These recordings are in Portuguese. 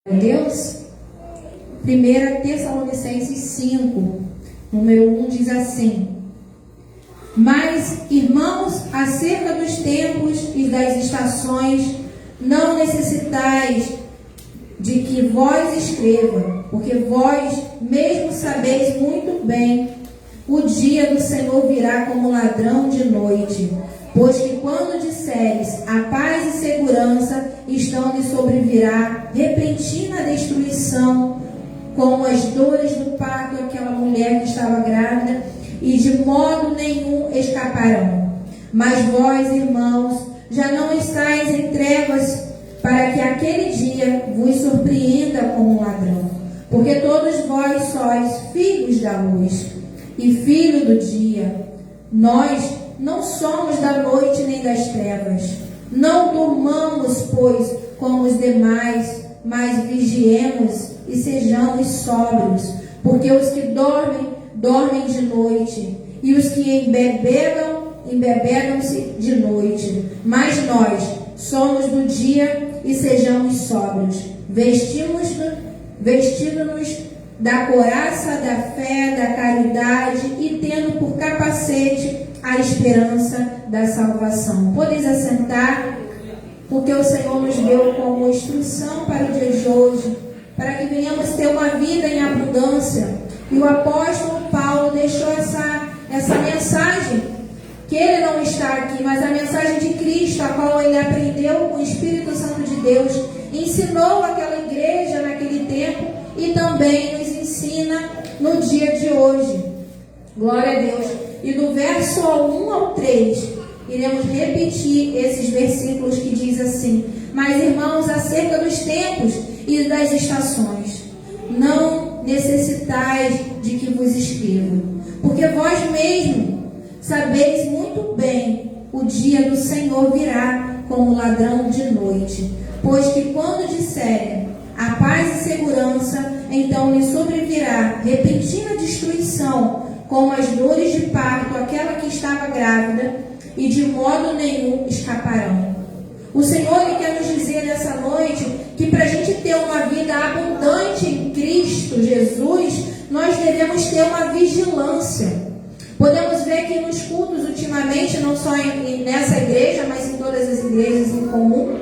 Deus. 1 Tessalonicenses 5, número 1 diz assim: Mas, irmãos, acerca dos tempos e das estações, não necessitais de que vós escreva, porque vós mesmo sabeis muito bem, o dia do Senhor virá como ladrão de noite. Pois que quando disseres a paz e segurança, estão lhe sobrevirá repentina destruição, como as dores do parto daquela mulher que estava grávida, e de modo nenhum escaparão. Mas vós, irmãos, já não estáis em trevas, para que aquele dia vos surpreenda como um ladrão. Porque todos vós sois filhos da luz e filhos do dia. Nós não somos da noite nem das trevas. Não durmamos, pois, como os demais, mas vigiemos e sejamos sóbrios. Porque os que dormem, dormem de noite, e os que embebedam-se de noite. Mas nós somos do dia e sejamos sóbrios. Vestindo-nos da couraça da fé, da caridade, e tendo por capacete a esperança da salvação. Podeis assentar, porque o Senhor nos deu como instrução para o dia de hoje, para que venhamos ter uma vida em abundância. E o apóstolo Paulo deixou essa mensagem, que ele não está aqui, mas a mensagem de Cristo, a qual ele aprendeu com o Espírito Santo de Deus, ensinou aquela igreja naquele tempo e também nos ensina no dia de hoje. Glória a Deus. E do verso 1 ao 3, iremos repetir esses versículos que diz assim: Mas, irmãos, acerca dos tempos e das estações, não necessitais de que vos escreva, porque vós mesmos sabeis muito bem, o dia do Senhor virá como ladrão de noite. Pois que quando disserem a paz e segurança, então lhe sobrevirá repentina destruição, como as dores de parto aquela que estava grávida, e de modo nenhum escaparão. O Senhor ele quer nos dizer nessa noite que para a gente ter uma vida abundante em Cristo Jesus, nós devemos ter uma vigilância. Podemos ver que nos cultos ultimamente, não só nessa igreja, mas em todas as igrejas em comum,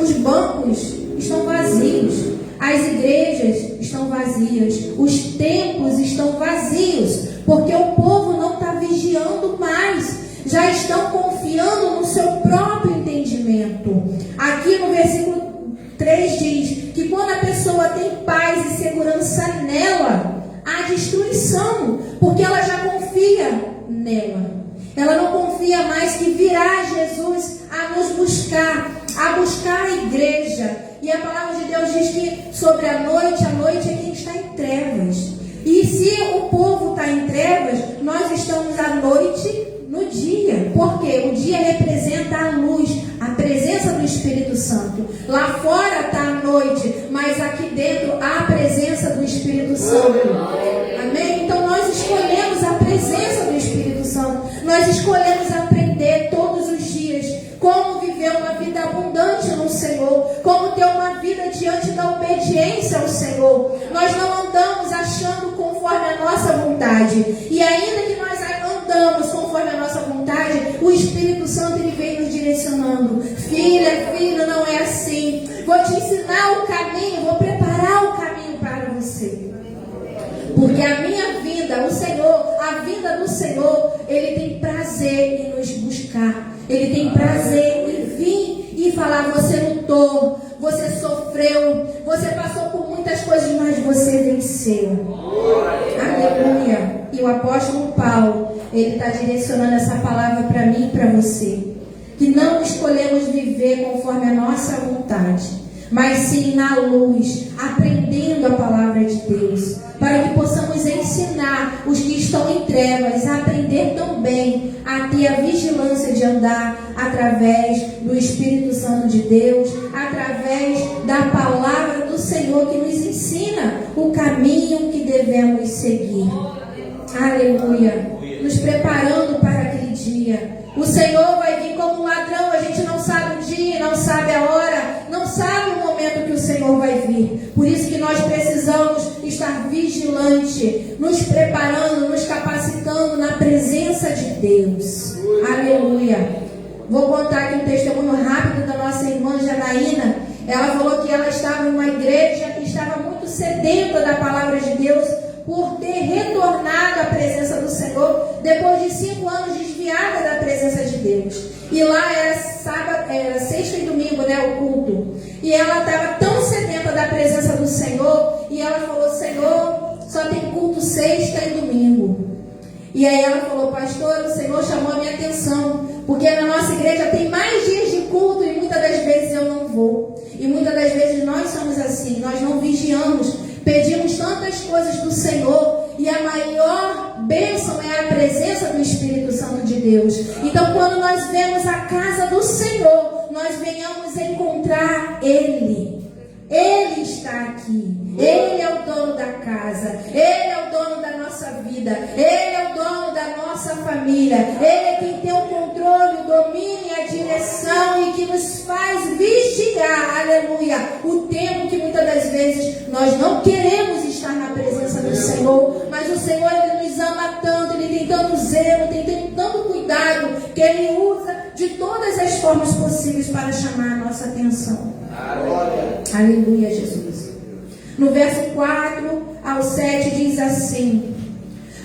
os bancos estão vazios. As igrejas estão vazias, os templos estão vazios, porque o povo não está vigiando mais, já estão confiando no seu próprio entendimento. Aqui no versículo 3 diz que quando a pessoa tem paz e segurança nela, há destruição, porque ela já confia nela. Ela não confia mais que virá Jesus a nos buscar, a buscar a igreja. E a palavra de Deus diz que sobre a noite é quem está em trevas. E se o povo está em trevas, nós estamos à noite no dia. Porque o dia representa a luz, a presença do Espírito Santo. Lá fora está a noite, mas aqui dentro há a presença do Espírito Santo. Amém? Então nós escolhemos a presença do Espírito Santo. Nós escolhemos aprender todos os dias como viver uma vida abundante no Senhor, como ter uma vida diante da obediência ao Senhor. Nós não andamos achando conforme a nossa vontade. E ainda que nós andamos conforme a nossa vontade, o Espírito Santo ele vem nos direcionando. Filha, filho, não é assim. Vou te ensinar o caminho, vou preparar o caminho para você. Porque a minha vida, o Senhor, a vida do Senhor, ele tem prazer em nos buscar. Ele tem prazer em vir e falar: você lutou, você sofreu, você passou por muitas coisas, mas você venceu. Aleluia. E o apóstolo Paulo, ele está direcionando essa palavra para mim e para você. Que não escolhemos viver conforme a nossa vontade, mas sim na luz, aprendendo a palavra de Deus, para que possamos ensinar os que estão em trevas a aprender também a ter a vigilância de andar através do Espírito Santo de Deus, através da palavra do Senhor que nos ensina o caminho que devemos seguir. Aleluia. Nos preparando para aquele dia. O Senhor vai vir como um ladrão, a gente não sabe o dia, não sabe a hora, não sabe o momento que o Senhor vir. Por isso que nós precisamos estar vigilante, nos preparando, nos capacitando na presença de Deus. Aleluia. Vou contar aqui um testemunho rápido da nossa irmã Janaína. Ela falou que ela estava em uma igreja que estava muito sedenta da palavra de Deus, por ter retornado à presença do Senhor depois de 5 anos desviada da presença de Deus. E lá era sábado, era sexta e domingo, o culto. E ela estava tão sedenta da presença do Senhor, e ela falou: Senhor, só tem culto sexta e domingo. E aí ela falou: pastor, o Senhor chamou a minha atenção, porque na nossa igreja tem mais dias de culto e muitas das vezes eu não vou. E muitas das vezes nós somos assim, nós não vigiamos, pedimos tantas coisas do Senhor, e a maior bênção é a presença do Espírito Santo de Deus. Então, quando nós vemos a casa do Senhor, nós venhamos encontrar Ele. Ele está aqui. Ele é o dono da casa. Ele é o dono da nossa vida. Ele é o dono da nossa família. Ele é quem tem o controle, o domínio e a direção, e que nos faz vigiar, aleluia, o tempo que muitas das vezes nós não queremos estar na presença do Senhor, mas o Senhor, Ele nos ama tanto, Ele tem tanto zelo, tem tanto cuidado, que Ele usa de todas as formas possíveis para chamar a nossa atenção. Aleluia, Jesus. No verso 4 ao 7 diz assim: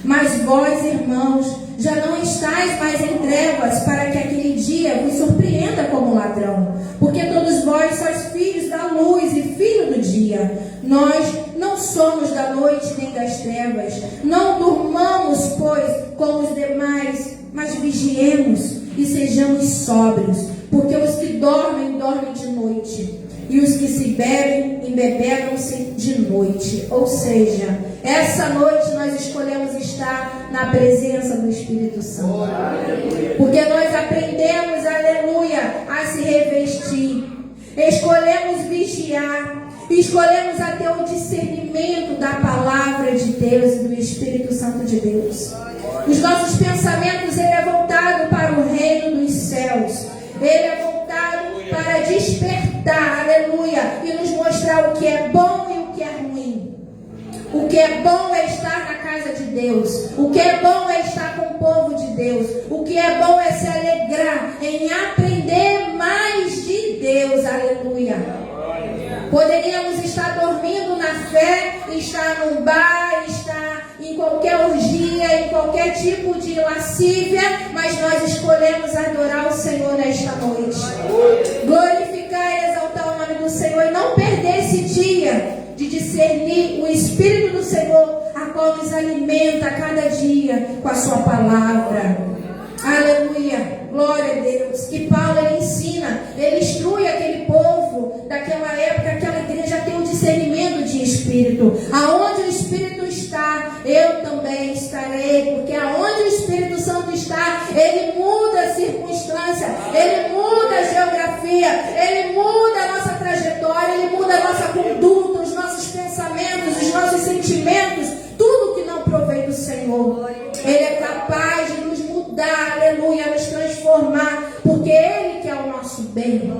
mas vós, irmãos, já não estáis mais em trevas, para que aquele dia vos surpreenda como ladrão. Porque todos vós sois filhos da luz e filhos do dia. Nós não somos da noite nem das trevas. Não durmamos, pois, como os demais, mas vigiemos e sejamos sóbrios. Porque os que dormem, dormem de noite, e os que se bebem, embebedam-se de noite. Ou seja, essa noite nós escolhemos estar na presença do Espírito Santo. Porque nós aprendemos, aleluia, a se revestir. Escolhemos vigiar. Escolhemos a ter o discernimento da palavra de Deus e do Espírito Santo de Deus. Os nossos pensamentos, ele é voltado para o reino dos céus. Ele é voltado para despertar, aleluia, e nos mostrar o que é bom e o que é ruim. O que é bom é estar na casa de Deus. O que é bom é estar com o povo de Deus. O que é bom é se alegrar em aprender mais de Deus, aleluia. Poderíamos estar dormindo na fé, estar num bar, estar em qualquer orgia, em qualquer tipo de lascívia, mas nós escolhemos adorar o Senhor nesta noite. Glorificar e exaltar o nome do Senhor e não perder esse dia de discernir o Espírito do Senhor, a qual nos alimenta a cada dia com a sua palavra. Aleluia, glória a Deus. Que Paulo, ele ensina, ele instrui aquele povo daquela época, aquela igreja, a ter um discernimento de Espírito. Aonde o Espírito está, eu também estarei, porque aonde o Espírito Santo está, ele muda a circunstância, ele muda a geografia, ele muda a nossa trajetória, ele muda a nossa conduta, os nossos pensamentos, os nossos sentimentos, tudo que não provém do Senhor. Ele é capaz de nos mudar, aleluia, nos transformar, porque Ele quer o nosso bem.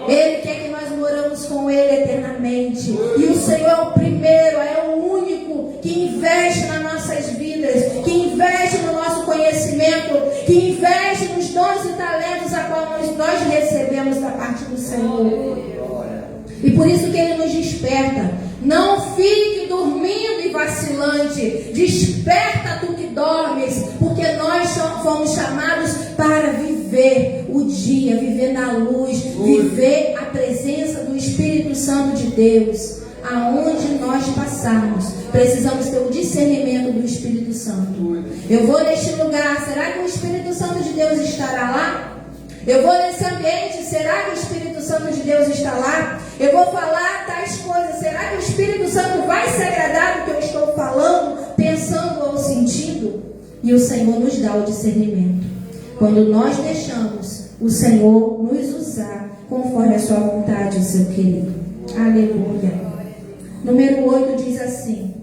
Ele quer que nós moramos com Ele eternamente. E o Senhor é o primeiro, é o único que investe nas nossas vidas, que investe no nosso conhecimento, que investe nos dons e talentos a qual nós recebemos da parte do Senhor. E por isso que Ele nos desperta. Não fique dormindo e vacilante. Desperta tu que dormes, porque nós fomos chamados para viver o dia, viver na luz, viver a presença do Espírito Santo de Deus. Aonde nós passarmos, precisamos ter o discernimento do Espírito Santo. Eu vou neste lugar, será que o Espírito Santo de Deus estará lá? Eu vou nesse ambiente, será que o Espírito Santo de Deus está lá? Eu vou falar tais coisas, será que o Espírito Santo vai se agradar do que eu estou falando, pensando ou sentindo? E o Senhor nos dá o discernimento. Quando nós deixamos o Senhor nos usar conforme a sua vontade, seu querido. Aleluia. Número 8 diz assim: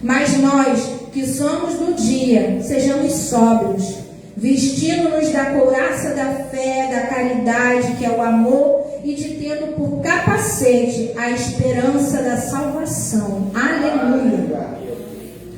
mas nós que somos do dia, sejamos sóbrios, vestindo-nos da couraça da fé, da caridade, que é o amor, e te tendo por capacete a esperança da salvação. Aleluia.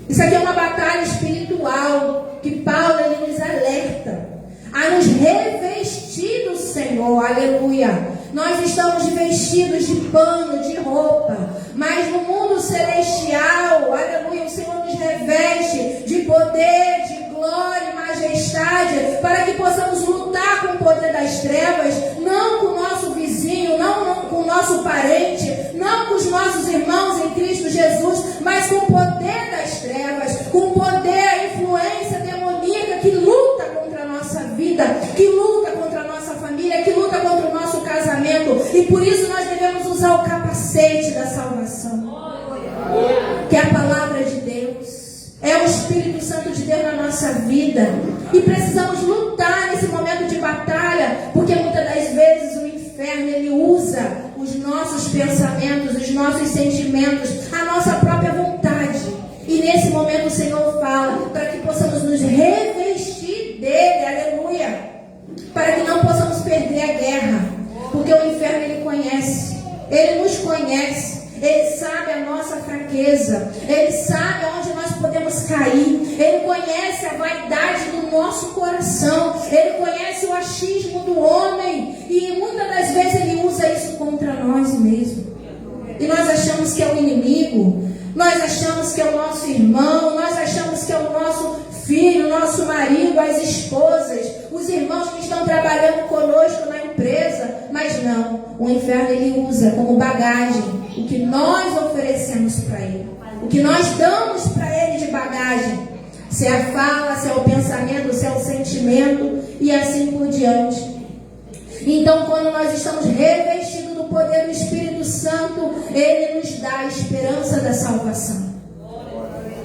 Isso aqui é uma batalha espiritual que Paulo ele nos alerta a nos revestir do Senhor. Aleluia. Nós estamos vestidos de pano, de roupa, mas no mundo celestial, aleluia, o Senhor nos reveste de poder, de glória e majestade, para que possamos lutar com o poder das trevas, não com o nosso vizinho, não com o nosso parente, não com os nossos irmãos em Cristo Jesus, mas com o poder das trevas, com o poder, a influência demoníaca que luta contra a nossa vida, que luta contra a nossa família, que luta contra o nosso casamento. E por isso nós devemos usar o capacete da salvação, que é a palavra de Deus, é o Espírito Santo de Deus na nossa vida. E precisamos lutar nesse momento de batalha, porque muitas das vezes o inferno ele usa os nossos pensamentos, os nossos sentimentos, a nossa própria vontade. E nesse momento o Senhor fala para que possamos nos revestir dele, aleluia, para que não possamos perder a guerra. Porque o inferno ele conhece, ele nos conhece, ele sabe a nossa fraqueza, ele sabe onde nós podemos cair, ele conhece a vaidade do nosso coração, ele conhece o achismo do homem, e muitas das vezes ele usa isso contra nós mesmos. E nós achamos que é o inimigo, nós achamos que é o nosso irmão, nós achamos que é o nosso filho, nosso marido, as esposas, os irmãos que estão trabalhando conosco na empresa. Mas não, o inferno ele usa como bagagem o que nós oferecemos para ele, o que nós damos para ele de bagagem, se é a fala, se é o pensamento, se é o sentimento e assim por diante. Então, quando nós estamos revestidos do poder do Espírito Santo, ele nos dá a esperança da salvação.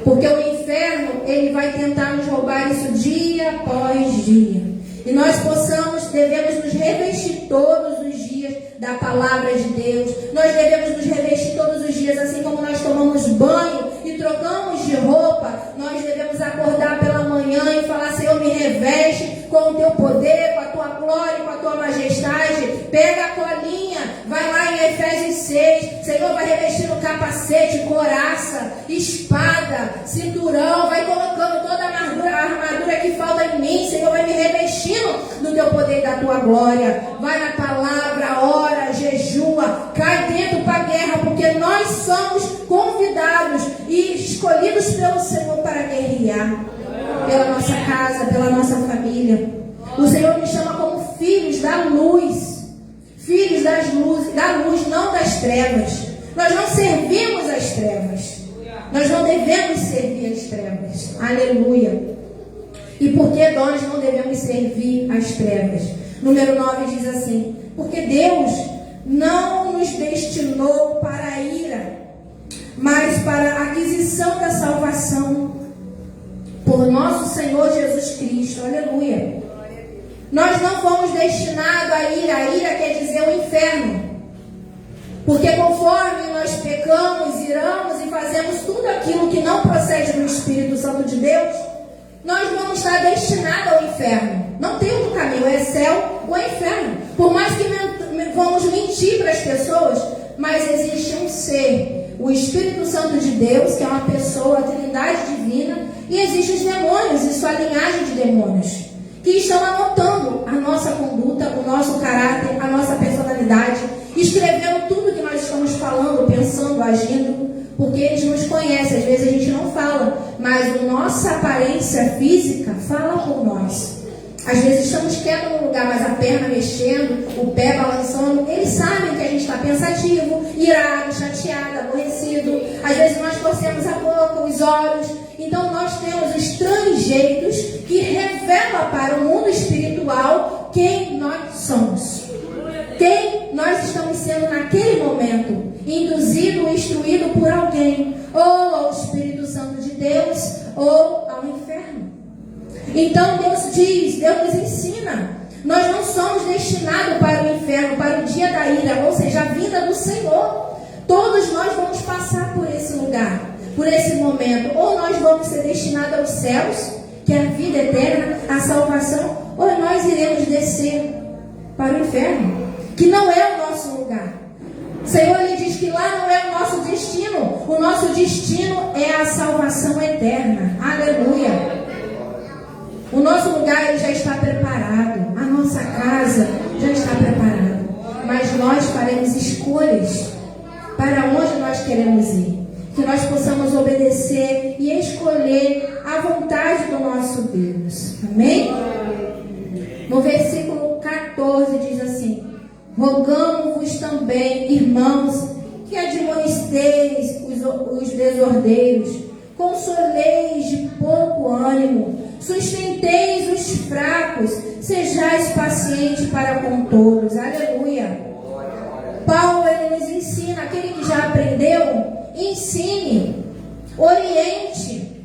Porque o inferno, ele vai tentar nos roubar isso dia após dia. E nós devemos nos revestir todos os dias da palavra de Deus. Nós devemos nos revestir todos os dias, assim como nós tomamos banho e trocamos de roupa. Nós devemos acordar pela manhã e falar: Senhor, me reveste com o teu poder, com a tua glória, com a tua majestade. Pega a colinha, vai lá em Efésios 6. Senhor, vai revestir no capacete, couraça, espada, cinturão. Vai colocando toda a armadura que falta em mim. Senhor, vai me revestindo do teu poder e da tua glória. Vai na palavra, ora, jejua, cai dentro para a guerra, porque nós somos convidados e escolhidos pelo Senhor para guerrear pela nossa casa, pela nossa família. O Senhor nos chama como filhos da luz, filhos da luz, não das trevas. Nós não servimos as trevas, nós não devemos servir as trevas. Aleluia. E por que nós não devemos servir as trevas? Número 9 diz assim: porque Deus não nos destinou para a ira, mas para a aquisição da salvação por nosso Senhor Jesus Cristo. Aleluia. Nós não fomos destinados à ira. A ira quer dizer o inferno. Porque conforme nós pecamos, iramos e fazemos tudo aquilo que não procede do Espírito Santo de Deus, nós vamos estar destinados ao inferno. Não tem outro caminho, é céu ou inferno. Por mais que vamos mentir para as pessoas, mas existe um ser, o Espírito Santo de Deus, que é uma pessoa, a Trindade divina, e existem os demônios e sua linhagem de demônios, que estão anotando a nossa conduta, o nosso caráter, a nossa personalidade, escrevendo tudo que nós estamos falando, pensando, agindo, porque eles nos conhecem. Às vezes a gente não fala, mas a nossa aparência física fala por nós. Às vezes estamos quietos no lugar, mas a perna mexendo, o pé balançando, eles sabem que a gente está pensativo, irado, chateado, aborrecido. Às vezes nós torcemos a boca, os olhos. Então nós temos os trejeitos que revelam para o mundo espiritual quem nós somos, quem nós estamos sendo naquele momento, induzido ou instruído por alguém, ou ao Espírito Santo de Deus, ou ao inferno. Então Deus diz, Deus nos ensina, nós não somos destinados para o inferno, para o dia da ira, ou seja, a vinda do Senhor. Todos nós vamos passar por esse lugar, por esse momento. Ou nós vamos ser destinados aos céus, que é a vida eterna, a salvação, ou nós iremos descer para o inferno, que não é o nosso lugar. O Senhor lhe diz que lá não é o nosso destino. O nosso destino é a salvação eterna. Aleluia. O nosso lugar ele já está preparado. A nossa casa já está preparada. Mas nós faremos escolhas para onde nós queremos ir. Que nós possamos obedecer e escolher a vontade do nosso Deus. Amém? No versículo 14 diz assim: rogamo-vos também, irmãos, que admoesteis os desordeiros, consoleis de pouco ânimo, sustenteis os fracos, sejais pacientes para com todos. Aleluia. Paulo ele nos ensina, aquele que já aprendeu, ensine, oriente,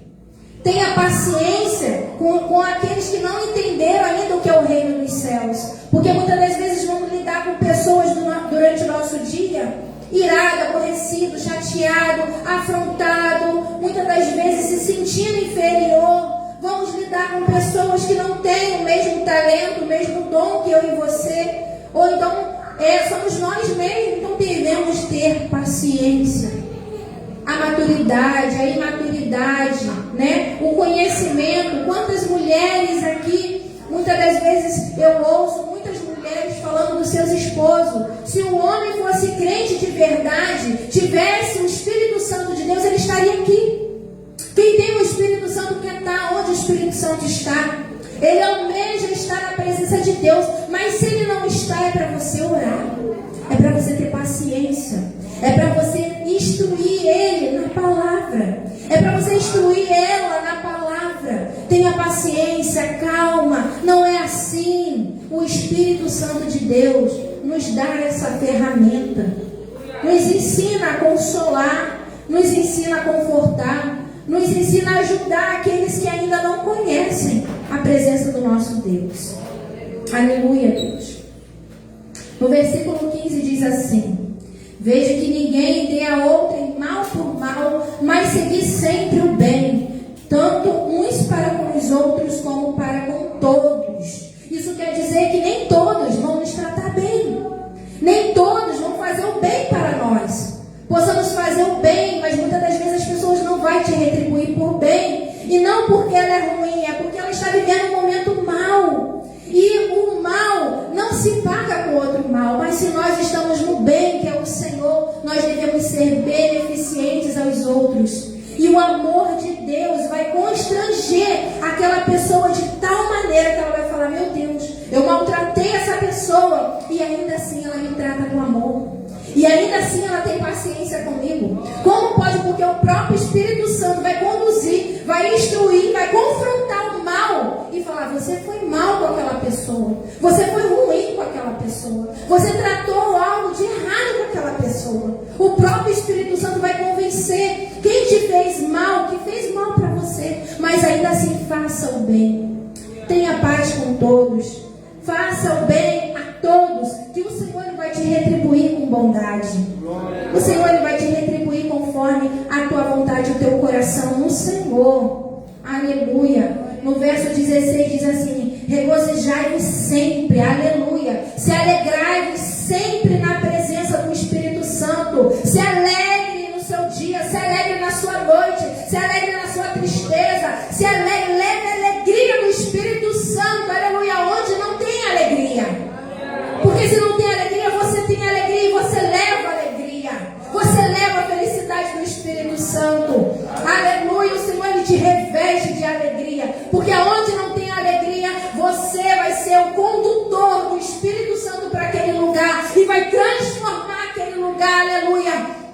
tenha paciência com aqueles que não entenderam ainda o que é o reino dos céus. Porque muitas das vezes vamos lidar com pessoas durante o nosso dia, irado, aborrecido, chateado, afrontado, muitas das vezes se sentindo inferior. Vamos lidar com pessoas que não têm o mesmo talento, o mesmo dom que eu e você. Ou então, somos nós mesmos. Então devemos ter paciência. A maturidade, a imaturidade, né? O conhecimento. Quantas mulheres aqui, muitas das vezes eu ouço muitas mulheres falando dos seus esposos. Se o homem fosse crente de verdade, tivesse o Espírito Santo de Deus, ele estaria aqui. Quem tem o Espírito Santo quer estar onde o Espírito Santo está. Ele almeja estar na presença de Deus. Mas se ele não está, é para você orar. É para você ter paciência. É para você instruir ele na palavra. É para você instruir ela na palavra. Tenha paciência, calma. Não é assim. O Espírito Santo de Deus nos dá essa ferramenta. Nos ensina a consolar. Nos ensina a confortar. Nos ensina a ajudar aqueles que ainda não conhecem a presença do nosso Deus. Aleluia, Deus. No versículo 15 diz assim: veja que ninguém dê a outrem mal por mal, mas seguir sempre o bem, tanto uns para com os outros como para com todos. Isso quer dizer que nem todos vão nos tratar bem. Nem todos vão fazer o bem para nós. Possamos fazer o bem, mas muitas das vezes as pessoas não vão te retribuir por bem. E não porque ela é ruim, é porque ela está vivendo um momento mau. E o mal não se paga com outro mal. Mas se nós estamos no bem, que é o Senhor, nós devemos ser beneficentes aos outros. E o amor de Deus vai constranger aquela pessoa de tal maneira que ela vai falar: meu Deus, eu maltratei essa pessoa e ainda assim ela me trata com amor. E ainda assim ela tem paciência comigo. Como pode? Porque o próprio Espírito Santo vai conduzir, vai instruir, vai confrontar o mal e falar: você foi mal com aquela pessoa, você foi ruim com aquela pessoa, você tratou algo de errado com aquela pessoa. O próprio Espírito Santo vai convencer quem te fez mal, que fez mal para você, mas ainda assim faça o bem. Tenha paz com todos, faça o bem a todos, que o Senhor vai te retribuir com bondade. O Senhor ele vai te retribuir conforme a tua vontade, o teu coração no Senhor. Aleluia. No verso 16 diz assim: regozijai-vos sempre, aleluia. Se alegrai-vos sempre na presença do Espírito Santo. Se alegre no seu dia, se alegre na sua noite, se alegre na sua tristeza, se alegre, leve a alegria do Espírito Santo, aleluia, onde não tem alegria. Porque se não tem alegria, você tem alegria e você leva alegria. Você leva a felicidade do Espírito Santo. Aleluia, o Senhor ele te reveste de alegria. Porque aonde não tem alegria, você vai ser o condutor do Espírito Santo para aquele lugar. E vai transformar aquele lugar, aleluia,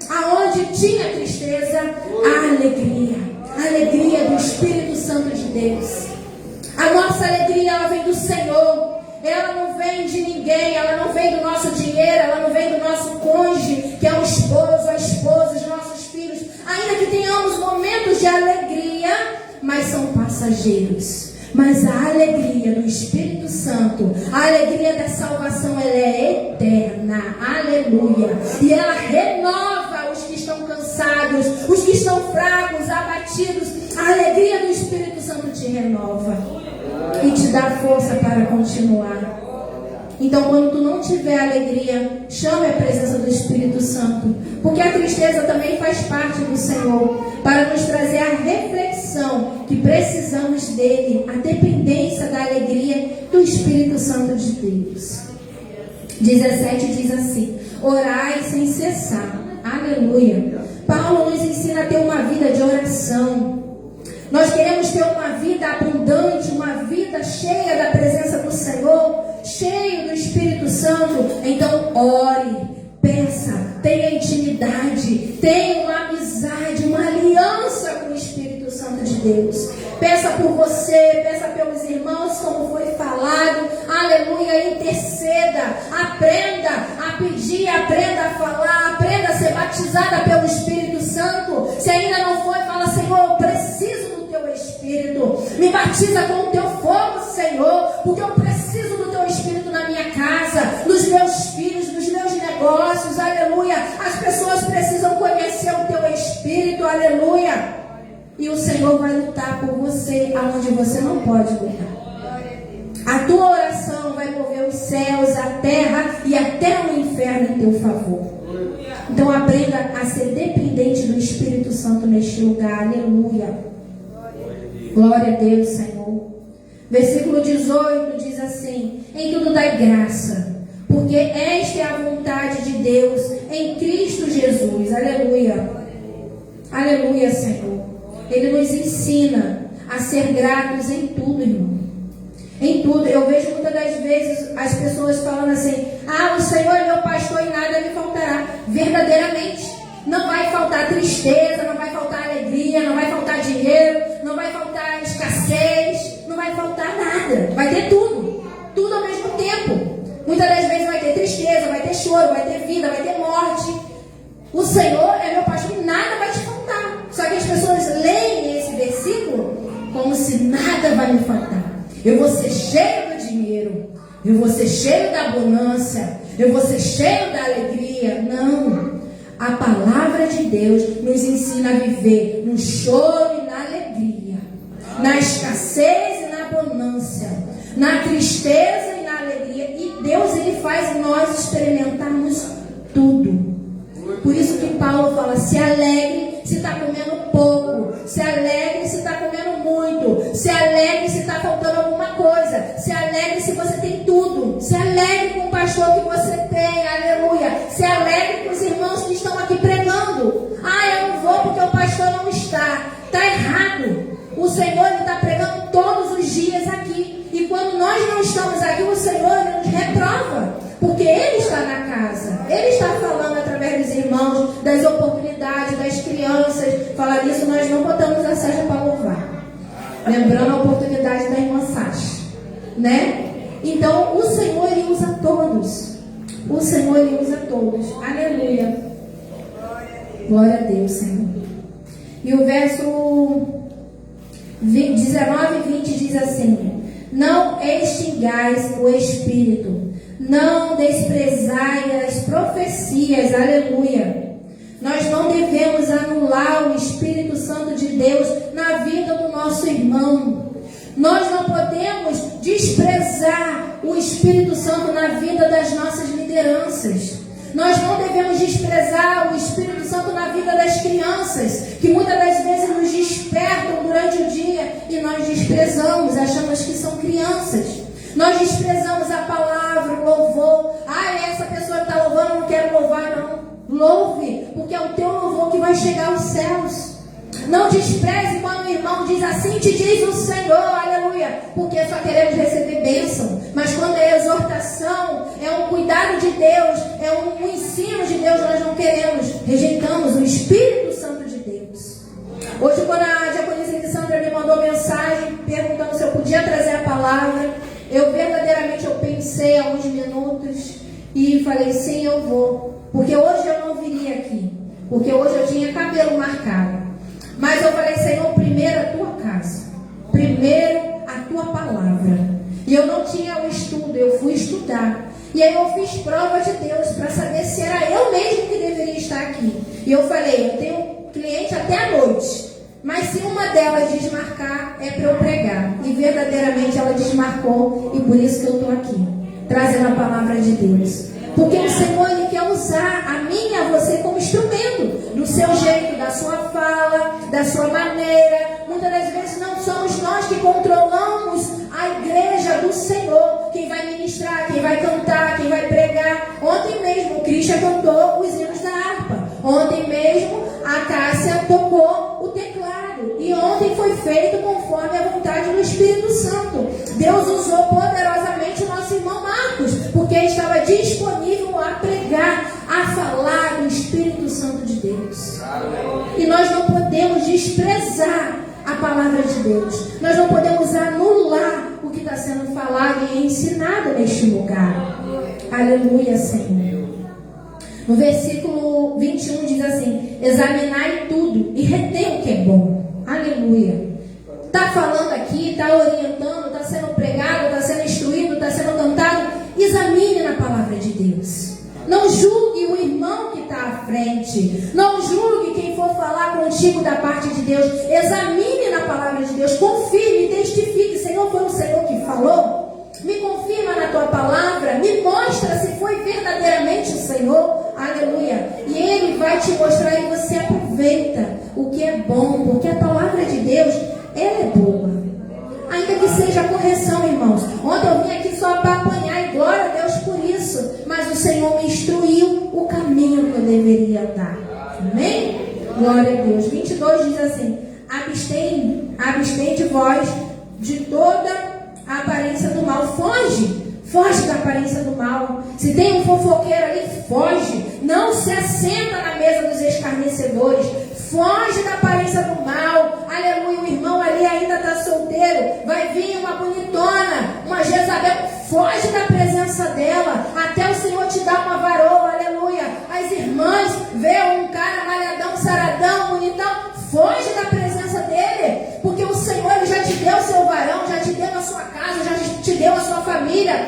aonde tinha tristeza, a alegria. A alegria do Espírito Santo de Deus. A nossa alegria, ela vem do Senhor. Ela não vem de ninguém, ela não vem do nosso dinheiro, ela não vem do nosso cônjuge, que é o esposo, a esposa, os nossos filhos. Ainda que tenhamos momentos de alegria, mas são passageiros. Mas a alegria do Espírito Santo, a alegria da salvação, ela é eterna. Aleluia. E ela renova os que estão cansados, os que estão fracos, abatidos. A alegria do Espírito Santo te renova e te dá força para continuar. Então, quando tu não tiver alegria, chame a presença do Espírito Santo, porque a tristeza também faz parte do Senhor, para nos trazer a reflexão que precisamos dele, a dependência da alegria do Espírito Santo de Deus. 17 diz assim: orai sem cessar. Aleluia. Paulo nos ensina a ter uma vida de oração. Nós queremos ter uma vida abundante, uma vida cheia da presença do Senhor, cheio do Espírito Santo. Então ore, peça, tenha intimidade, tenha uma amizade, uma aliança com o Espírito Santo de Deus. Peça por você, peça pelos irmãos, como foi falado. Aleluia, interceda, aprenda a pedir, aprenda a falar, aprenda a ser batizada pelo Espírito Santo. Se ainda não foi, fala: Senhor, eu preciso do teu Espírito. Me batiza com o teu fogo, Senhor, porque eu preciso do teu Espírito na minha casa, nos meus filhos, nos meus negócios. Aleluia. As pessoas precisam conhecer o teu Espírito. Aleluia. E o Senhor vai lutar por você aonde você não pode lutar. A tua oração vai mover os céus, a terra e até o inferno em teu favor. Então aprenda a ser dependente do Espírito Santo neste lugar. Aleluia. Glória a Deus, Senhor. Versículo 18 diz assim: em tudo dai graça, porque esta é a vontade de Deus em Cristo Jesus. Aleluia. Aleluia, Senhor. Ele nos ensina a ser gratos em tudo, irmão. Em tudo. Eu vejo muitas das vezes as pessoas falando assim: ah, o Senhor é meu pastor e nada me faltará. Verdadeiramente. Não vai faltar tristeza, não vai faltar alegria, não vai faltar dinheiro, não vai faltar escassez, não vai faltar nada. Vai ter tudo. Tudo ao mesmo tempo. Muitas das vezes vai ter tristeza, vai ter choro, vai ter vida, vai ter morte. O Senhor é meu pastor e nada vai te faltar. Só que as pessoas leem esse versículo como se nada vai me faltar. Eu vou ser cheio do dinheiro, eu vou ser cheio da abundância, eu vou ser cheio da alegria. Não. A palavra de Deus nos ensina a viver no choro e na alegria, na escassez e na abundância, na tristeza e na alegria. E Deus, Ele faz nós experimentarmos tudo. Por isso que Paulo fala: se alegre se está comendo pouco, se alegre se está comendo muito, se alegre se está faltando alguma coisa, se alegre se você tem tudo, se alegre com o pastor que você tem, aleluia, se alegre com os irmãos que estão aqui pregando. Ah, eu não vou porque o pastor não está. Está errado. O Senhor está pregando todos os dias aqui, e quando nós não estamos aqui, o Senhor nos reprova, porque Ele está na casa, Ele está falando através dos irmãos, das oportunidades, das crianças. Falar nisso, nós não botamos a Sasha para louvar, lembrando a oportunidade da irmã Sasha, né? Então o Senhor, Ele usa todos. O Senhor, Ele usa todos. Aleluia. Glória a Deus, Senhor. E o verso 19 e 20 diz assim: não extingais o Espírito, não desprezai as profecias. Aleluia. Nós não devemos anular o Espírito Santo de Deus na vida do nosso irmão. Nós não podemos desprezar o Espírito Santo na vida das nossas lideranças. Nós não devemos desprezar o Espírito Santo na vida das crianças, que muitas das vezes nos despertam durante o dia e nós desprezamos, achamos que são crianças. Nós desprezamos a palavra, o louvor. Ah, essa pessoa que está louvando, eu não quero louvar, não. Louve, porque é o teu louvor que vai chegar aos céus. Não despreze quando o irmão diz: assim te diz o Senhor, aleluia, porque só queremos receber bênção. Mas quando é exortação, é um cuidado de Deus, é um ensino de Deus, nós não queremos, rejeitamos o Espírito Santo de Deus. Hoje, quando a diaconisa Elisandra me mandou mensagem perguntando se eu podia trazer a palavra, eu verdadeiramente pensei alguns minutos e falei: sim, eu vou, porque hoje eu não viria aqui, porque hoje eu tinha cabelo marcado. Mas eu falei: Senhor, primeiro a tua casa, primeiro a tua palavra. E eu não tinha o estudo, eu fui estudar. E aí eu fiz prova de Deus para saber se era eu mesmo que deveria estar aqui. E eu falei: eu tenho cliente até a noite, mas se uma delas desmarcar, é para eu pregar. E verdadeiramente ela desmarcou, e por isso que eu estou aqui. trazendo a palavra de Deus. Porque o Senhor, Ele quer usar a mim e a você como instrumento, do seu jeito, da sua fala, da sua maneira. Muitas das vezes não somos nós que controlamos a igreja do Senhor, quem vai ministrar, quem vai cantar, quem vai pregar. Ontem mesmo o Christian cantou os hinos da harpa. Ontem mesmo a Cássia tocou o teclado. E ontem foi feito conforme a vontade do Espírito Santo. Deus usou poderosamente o nosso irmão Marcos, porque estava disponível a pregar, a falar do Espírito Santo de Deus. E nós não podemos desprezar a palavra de Deus. Nós não podemos anular o que está sendo falado e ensinado neste lugar. Aleluia, Senhor. No versículo 21 diz assim: examinai tudo e retém o que é bom. Aleluia. Está falando aqui, está orientando, está sendo pregado, está sendo instruído, está sendo cantado. Examine na palavra de Deus. Não julgue o irmão que está à frente. Não julgue quem for falar contigo da parte de Deus. Examine na palavra de Deus. Confirme, testifique. Senhor, foi o Senhor que falou? Me confirma na tua palavra. Me mostra se foi verdadeiramente o Senhor. Aleluia. E Ele vai te mostrar e você aproveita o que é bom. Porque a palavra de Deus, ela é boa. Ainda que seja correção, irmãos. Ontem eu vim aqui só para apanhar, e glória a Deus por isso. Mas o Senhor me instruiu o caminho que eu deveria andar. Amém? Glória a Deus. 22 diz assim: abstém de vós de toda a aparência do mal. Foge da aparência do mal. Se tem um fofoqueiro ali, foge. Não se assenta na mesa dos escarnecedores. Foge da aparência do mal. Aleluia. O irmão ali ainda está solteiro. Vai vir uma bonitona, uma Jezabel. Foge da presença dela, até o Senhor te dar uma varoa. Aleluia. As irmãs vê um cara malhadão, saradão, bonitão. Foge da presença dele, porque o Senhor, Ele já te deu o seu varão, já te deu a sua casa, já te deu a sua família.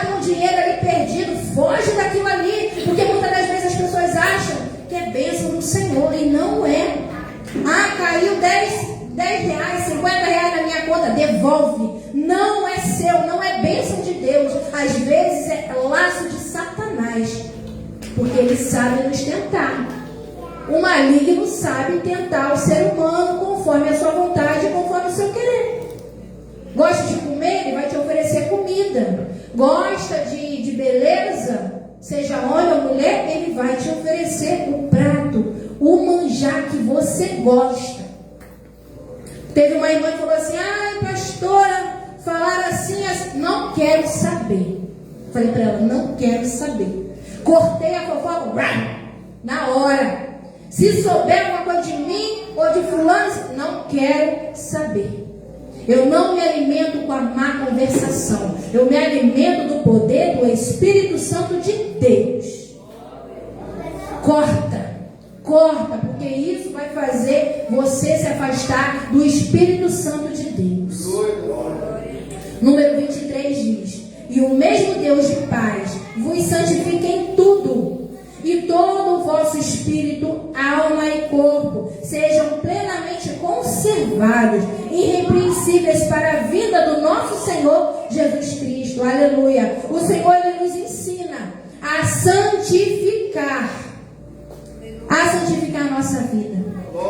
Tem um dinheiro ali perdido. Foge daquilo ali, porque muitas das vezes as pessoas acham que é bênção do Senhor, e não é. Caiu 10 reais, 50 reais na minha conta, devolve. Não é seu, não é bênção de Deus. Às vezes é laço de Satanás, porque ele sabe nos tentar. O maligno sabe tentar o ser humano conforme a sua vontade, conforme o seu querer. Gosta de comer? Ele vai te oferecer comida. Gosta de beleza? Seja homem ou mulher, ele vai te oferecer o prato, o manjar que você gosta. Teve uma irmã que falou assim: pastora, falaram assim, não quero saber. Falei para ela: não quero saber. Cortei a fofoca na hora. Se souber alguma coisa de mim ou de fulano, não quero saber. Eu não me alimento com a má conversação. Eu me alimento do poder do Espírito Santo de Deus. Corta, porque isso vai fazer você se afastar do Espírito Santo de Deus. Número 23 diz: e o mesmo Deus de paz vos santifique em tudo, e todo o vosso espírito, alma e corpo sejam plenamente conservados, irrepreensíveis para a vinda do nosso Senhor Jesus Cristo. Aleluia. O Senhor, Ele nos ensina a santificar a nossa vida.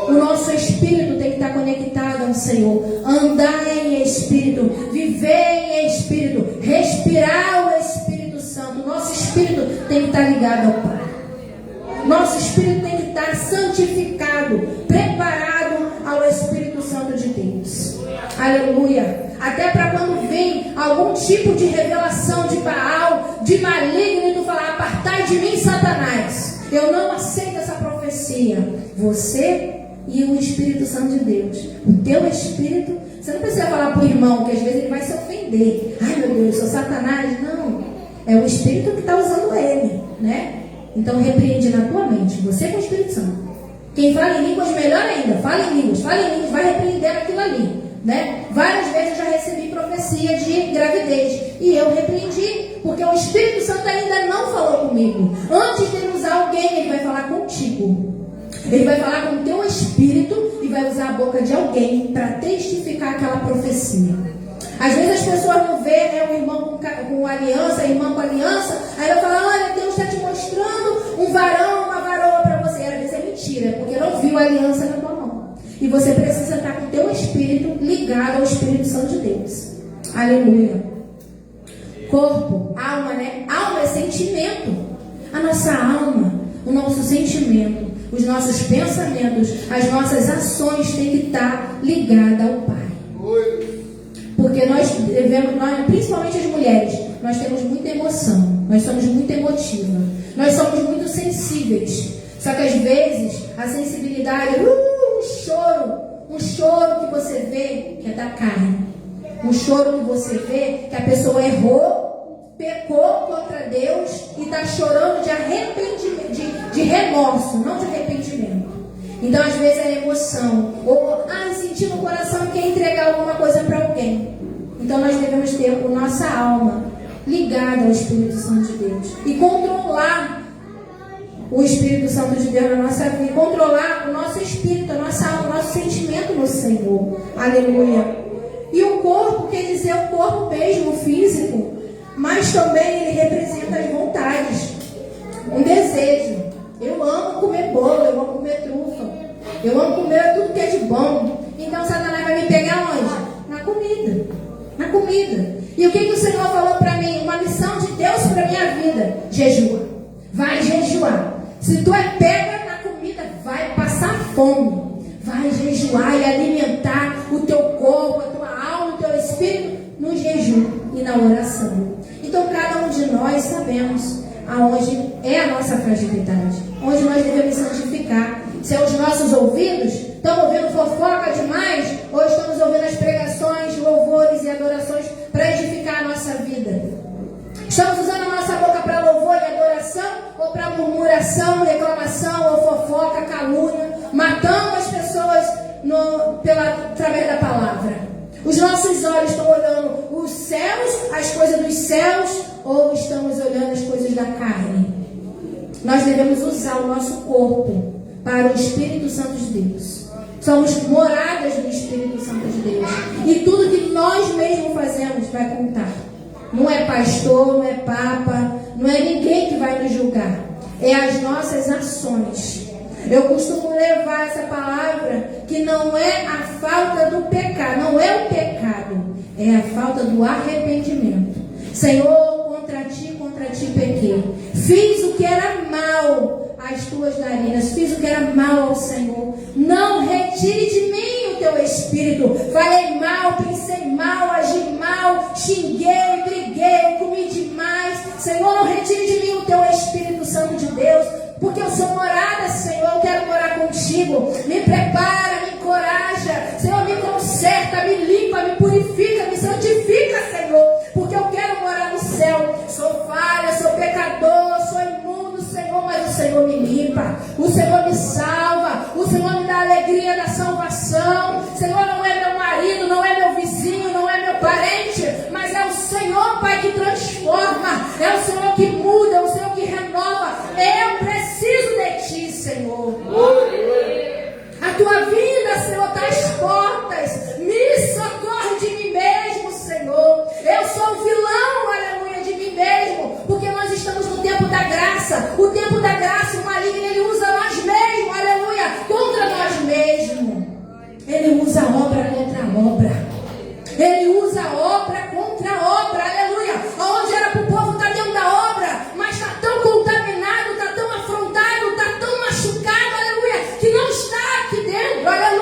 O nosso espírito tem que estar conectado ao Senhor. Andar em espírito, viver em espírito, respirar o Espírito Santo. O nosso espírito tem que estar ligado ao Pai. Nosso espírito tem que estar santificado, preparado ao Espírito Santo de Deus. Aleluia. Até para quando vem algum tipo de revelação de Baal, de maligno, e tu falar: apartai de mim, Satanás. Eu não aceito essa profecia. Você e o Espírito Santo de Deus. O teu espírito, você não precisa falar para o irmão, que às vezes ele vai se ofender. Ai, meu Deus, eu sou Satanás. Não. É o Espírito que está usando ele, né? Então repreende na tua mente, você com o Espírito Santo. Quem fala em línguas, melhor ainda. Fala em línguas, vai repreender aquilo ali, né? Várias vezes eu já recebi profecia de gravidez, e eu repreendi, porque o Espírito Santo ainda não falou comigo. Antes de ele usar alguém, ele vai falar contigo. Ele vai falar com o teu espírito e vai usar a boca de alguém para testificar aquela profecia. Às vezes as pessoas não veem, né, um irmão com aliança, a irmã com aliança, aí ela fala, olha, Deus está te mostrando um varão, uma varoa para você. Às vezes é mentira, porque não viu a aliança na tua mão. E você precisa estar com o teu espírito ligado ao Espírito Santo de Deus. Aleluia. Corpo, alma, né? Alma é sentimento. A nossa alma, o nosso sentimento, os nossos pensamentos, as nossas ações têm que estar ligadas ao Pai. Porque nós devemos, principalmente as mulheres, nós temos muita emoção, nós somos muito emotivas, nós somos muito sensíveis. Só que às vezes a sensibilidade, um choro que você vê que é da carne, um choro que você vê que a pessoa errou, pecou contra Deus e está chorando de arrependimento, de remorso, não de arrependimento. Então, às vezes, é emoção. Ou, sentir no coração que quer entregar alguma coisa para alguém. Então, nós devemos ter a nossa alma ligada ao Espírito Santo de Deus. E controlar o Espírito Santo de Deus na nossa vida. Controlar o nosso espírito, a nossa alma, o nosso sentimento no Senhor. Aleluia. E o corpo quer dizer o corpo mesmo, físico. Mas também ele representa as vontades. Um desejo. Eu amo comer bolo, eu amo comer trufa, eu amo comer tudo que é de bom. Então Satanás vai me pegar onde? Na comida. Na comida. E o que o Senhor falou para mim? Uma missão de Deus para minha vida. Jejua. Vai jejuar. Se tu é pega na comida, vai passar fome. Vai jejuar e alimentar o teu corpo, a tua alma, o teu espírito no jejum e na oração. Então cada um de nós sabemos aonde é a nossa fragilidade, onde nós devemos santificar. Se os nossos ouvidos estão ouvindo fofoca demais, ou estamos ouvindo as pregações, louvores e adorações para edificar a nossa vida? Estamos usando a nossa boca para louvor e adoração, ou para murmuração, reclamação, ou fofoca, calúnia, matando as pessoas através da palavra? Os nossos olhos estão olhando os céus, as coisas dos céus, ou estamos olhando as coisas da carne? Nós devemos usar o nosso corpo para o Espírito Santo de Deus. Somos moradas do Espírito Santo de Deus. E tudo que nós mesmos fazemos vai contar. Não é pastor, não é papa, não é ninguém que vai nos julgar. É as nossas ações. Eu costumo levar essa palavra que não é a falta do pecado, não é o pecado, é a falta do arrependimento. Senhor, contra ti pequei. Fiz o que era mal às tuas narinas, fiz o que era mal ao Senhor. Não retire de mim o teu espírito. Falei mal, pensei mal, agi mal, xinguei, briguei, comi demais. Senhor, não retire de mim o teu Espírito Santo de Deus, porque eu sou morada, Senhor, eu quero morar contigo. Me prepara, me encoraja, Senhor, me conserta, me limpa, me purifica, me santifica, Senhor, porque eu quero morar no céu. Sou falha, sou pecador, sou imundo, Senhor, mas o Senhor me limpa, o Senhor me salva, o Senhor me dá a alegria da salvação. Senhor, não é meu marido, não é meu vizinho, não é meu parente, mas é o Senhor, Pai, que transforma, é o Senhor que muda, é o Senhor que renova. Eu preciso de Ti, Senhor. A Tua vida, Senhor, está às portas. Me socorre de mim mesmo, Senhor. Eu sou o vilão, aleluia, de mim mesmo, porque nós estamos no tempo da graça. O tempo da graça, o maligno, ele usa nós mesmos, aleluia, contra nós mesmos. Ele usa a obra contra a obra. Ele usa a obra contra a obra, aleluia. Onde era para o povo estar dentro da obra, mas está tão contaminado, está tão afrontado, está tão machucado, aleluia, que não está aqui dentro, aleluia.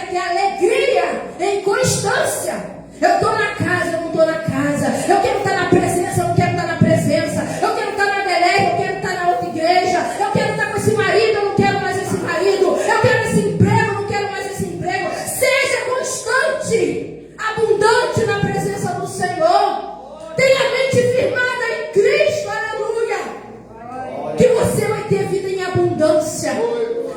ter alegria em constância. Eu estou na casa, eu não estou na casa. Eu quero estar na presença, eu não quero estar na presença. Eu quero estar na Belém, eu quero estar na outra igreja. Eu quero estar com esse marido, eu não quero mais esse marido. Eu quero esse emprego, eu não quero mais esse emprego. Seja constante, abundante na presença do Senhor. Tenha a mente firmada em Cristo, aleluia. Que você vai ter vida em abundância.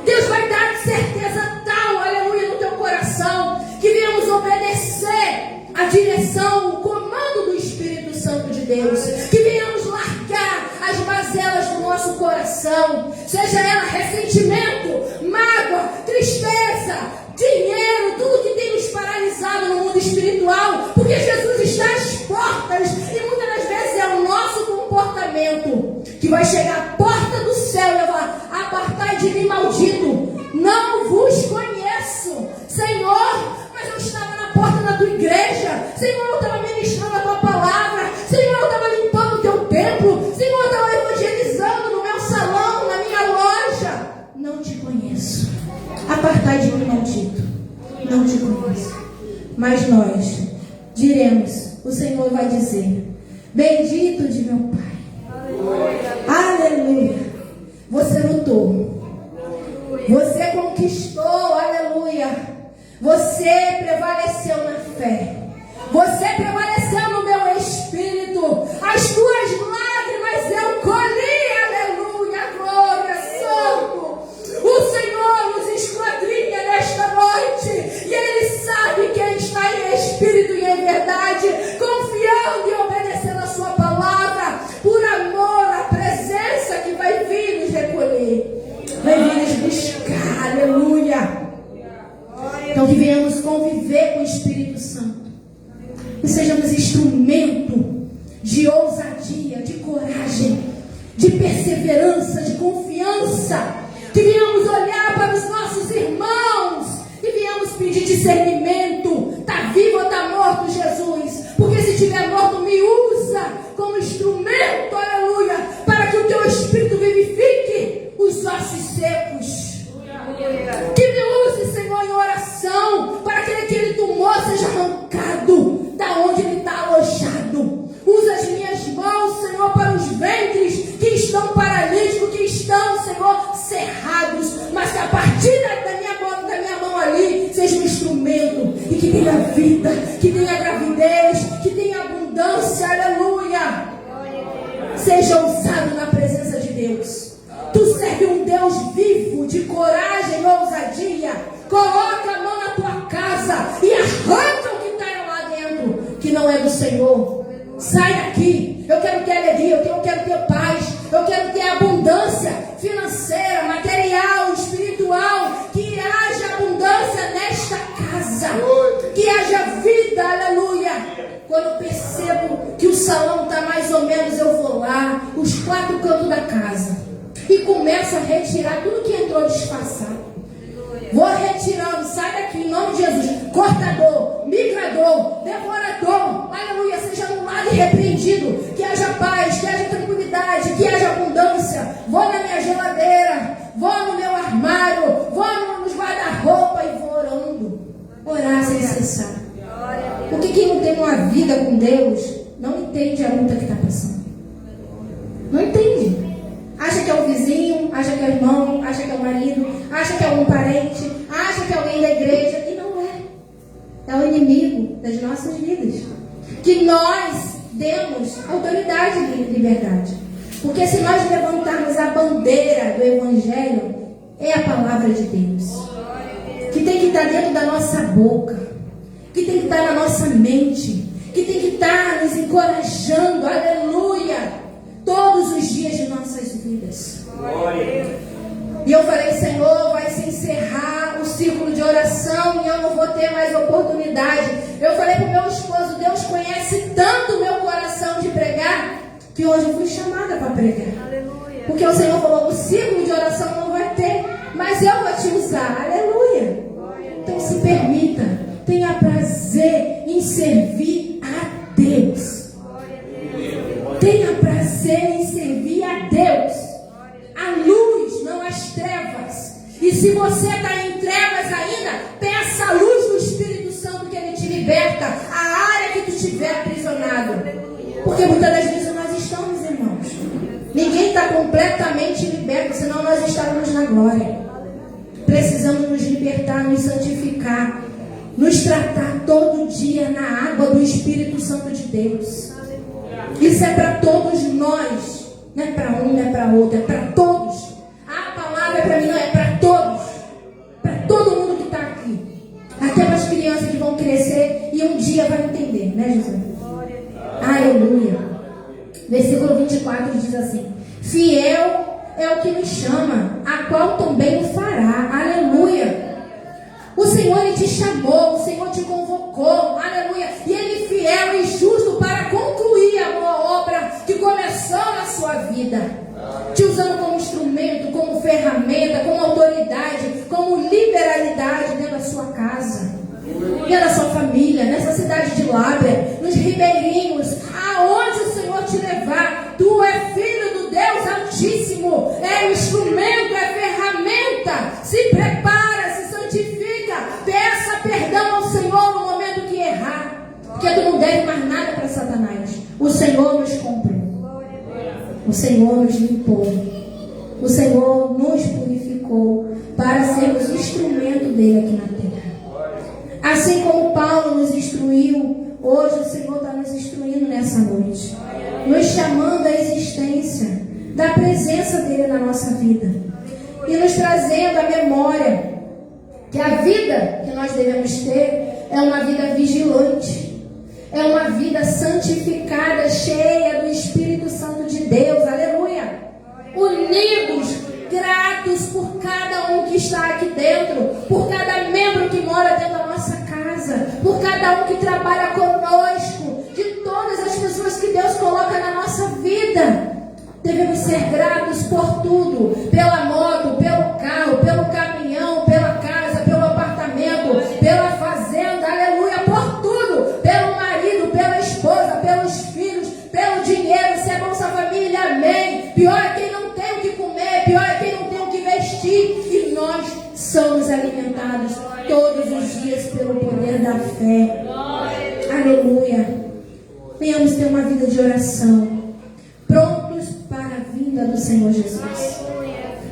Deus vai dar certeza tal, aleluia, no teu coração, que venhamos obedecer a direção, o comando do Espírito Santo de Deus. Que venhamos largar as mazelas do nosso coração, seja ela ressentimento, mágoa, tristeza, dinheiro, tudo que tem nos paralisado no mundo espiritual, porque Jesus está às portas e muitas das vezes é o nosso comportamento que vai chegar à porta do céu e falar: apartai de mim, maldito, não vos conheço. Senhor, mas eu estava na porta da tua igreja, Senhor, eu estava ministrando a tua palavra, Senhor, eu estava limpando o teu templo, Senhor, eu estava evangelizando no meu salão, na minha loja. Não te conheço. Apartai de mim, maldito, não te conheço. Mas nós diremos, o Senhor vai dizer: bendito de meu Pai. Aleluia. Você lutou, você conquistou, aleluia. Você prevaleceu na fé, você prevaleceu no meu espírito. As tuas lágrimas eu colhi, aleluia, glória, santo. O Senhor nos esquadrinha nesta noite, e Ele sabe quem está em espírito e em verdade, confiando e obedecendo a sua palavra, por amor à presença que vai vir nos recolher, vai vir nos buscar, aleluia. Então que venhamos conviver com o Espírito Santo, que sejamos instrumento de ousadia, de coragem, de perseverança, de confiança, que venhamos olhar para os nossos irmãos e venhamos pedir discernimento. Está vivo ou está morto, Jesus? Porque se estiver morto, me usa como instrumento, aleluia, para que o teu Espírito vivifique os ossos secos. Que me use, Senhor, em oração, para que aquele tumor seja arrancado da onde ele está alojado. Usa as minhas mãos, Senhor, para os ventres que estão paralíticos, que estão, Senhor, cerrados, mas que a partir da minha mão ali seja um instrumento e que tenha vida, que tenha gravidez, que tenha abundância, aleluia. Seja usado na presença de Deus. Tu serve um Deus vivo, de coragem e ousadia. Coloca a mão na tua casa e arranca o que está lá dentro, que não é do Senhor. Sai daqui. Eu quero ter alegria, eu quero ter paz, eu quero ter abundância financeira, material, espiritual. Que haja abundância nesta casa, que haja vida, aleluia. Quando eu percebo que o salão está mais ou menos, eu vou lá, os 4 cantos da casa, e começo a retirar tudo que entrou disfarçado. Vou retirando, sai daqui em nome de Jesus. Cortador, migrador, devorador, aleluia, seja anulado e repreendido. Que haja paz, que haja tranquilidade, que haja abundância. Vou na minha geladeira, vou no meu armário, vou nos guarda-roupa e vou orando. Orar sem cessar. Porque quem não tem uma vida com Deus não entende a luta que está passando. Não entende. Acha que é o vizinho, acha que é o irmão, acha que é o marido, acha que é algum parente, acha que é alguém da igreja, e não é. É o inimigo das nossas vidas. Que nós demos autoridade e liberdade. Porque se nós levantarmos a bandeira do Evangelho, é a palavra de Deus. Que tem que estar dentro da nossa boca, que tem que estar na nossa mente, que tem que estar nos encorajando, aleluia, todos os dias de nossas vidas. E eu falei: Senhor, vai se encerrar o círculo de oração e eu não vou ter mais oportunidade. Eu falei para o meu esposo: Deus conhece tanto o meu coração de pregar, que hoje eu fui chamada para pregar. Porque o Senhor falou: o círculo de oração não vai ter, mas eu vou te usar. Aleluia. Então se permita, tenha prazer em servir a Deus. Tenha prazer em servir a Deus. A luz, não as trevas. E se você está em trevas ainda, peça a luz. Porque muitas das vezes nós estamos, irmãos. Ninguém está completamente liberto, senão nós estávamos na glória. Precisamos nos libertar, nos santificar, nos tratar todo dia na água do Espírito Santo de Deus. Isso é para todos nós. Não é para um, não é para outro, é para todos. A palavra é para mim, não é para todos. Para todo mundo que está aqui. Aquelas crianças que vão crescer e um dia vai entender, né, José? Aleluia. Versículo 24 diz assim: fiel é o que nos chama, a qual também o fará. Aleluia. O Senhor, Ele te chamou, o Senhor te convocou, aleluia, e Ele fiel e justo para concluir a boa obra que começou na sua vida, te usando como instrumento, como ferramenta, como autoridade, como liberalidade dentro da sua casa, dentro da sua família, nessa cidade de Lábrea, nos ribeirinhos, aonde o Senhor te levar. Tu é filho do Deus Altíssimo, é instrumento, é ferramenta. Se prepara, se santifica, peça perdão ao Senhor no momento que errar, porque tu não deve mais nada para Satanás. O Senhor nos comprou, o Senhor nos limpou, o Senhor nos purificou para sermos instrumento dele aqui na terra. Assim como Paulo nos instruiu, hoje o Senhor está nos instruindo nessa noite, nos chamando à existência da presença dele na nossa vida e nos trazendo à memória que a vida que nós devemos ter é uma vida vigilante, é uma vida santificada, cheia do Espírito Santo de Deus, aleluia, unidos, gratos por cada um que está aqui dentro, por cada membro que mora dentro da nossa casa, por cada um que trabalha conosco, de todas as pessoas que Deus coloca na nossa vida. Devemos ser gratos por tudo, pela moto, pelo carro, pelo caminhão, pela casa, pelo apartamento, pela fazenda, aleluia, por tudo, pelo marido, pela esposa, pelos filhos, pelo dinheiro, se é Bolsa Família, amém. Pior é quem não tem o que comer, pior é quem não tem o que vestir, e nós somos alimentados todos os dias pelo poder da fé, aleluia. Venhamos ter uma vida de oração, prontos para a vinda do Senhor Jesus,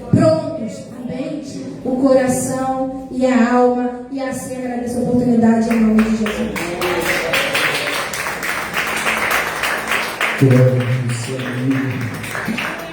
prontos, a mente, o coração e a alma, e assim agradeço a oportunidade em nome de Jesus. Glória ao Senhor.